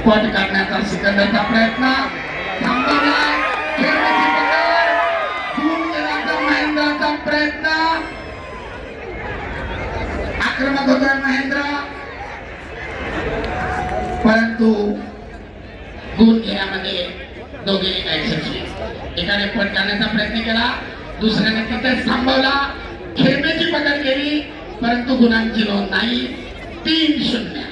पट काढण्याचा सिकंदरचा प्रयत्न थांबवलाय. खेळण्याची पकड, दूर गेल्याचा महेंद्राचा प्रयत्न, आक्रमक होतोय महेंद्र, परंतु गुण घेण्यामध्ये दोघेही यशस्वी. एकाने पट काढण्याचा प्रयत्न केला, दुसऱ्याने तिथेच थांबवला, खेळण्याची पकड केली, परंतु गुणांची नोंद नाही. 3-0.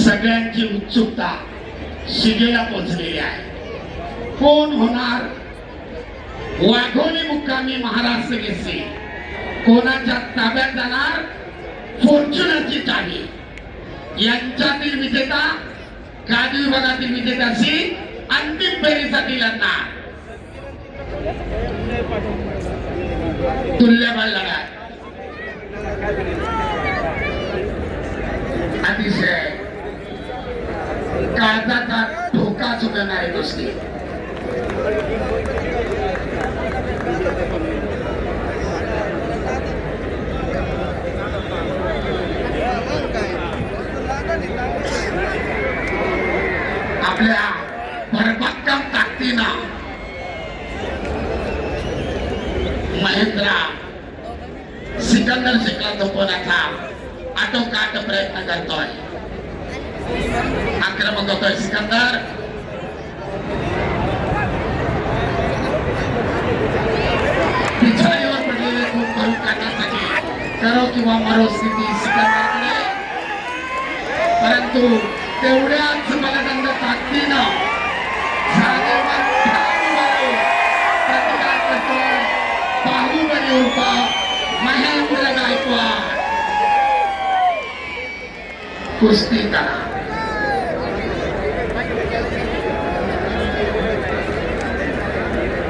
सगळ्यांची उत्सुकता शिगेला पोहोचलेली आहे. कोण होणार वाघोली मुक्कामी महाराष्ट्र केसरी? कोणाच्या ताब्यात जाणार फॉर्च्युनरची चावी? यांच्यातील विजेता गादी विभागातील विजेत्याशी अंतिम फेरीसाठी लढणार. तुल्यबळ लढत, अतिशय काळजाचा धोका चुकवणारी गोष्टी. आपल्या भरभक्कम ताकदीनं महेंद्रा सिकंदर शेखला झोपवण्याचा आटोकाट प्रयत्न करतोय. आक्रमक होतोय सिकंदर. पिछाडीवर पडलेले खूप भरून काढण्यासाठी करो किंवा मरो स्थिती सिकंदरकडे, परंतु तेवढ्याच बलदंड ताकदीनं जागेवर प्रतिकार करतोय बाहुबली उर्फ महेंद्र गायकवाड. कुस्ती करा.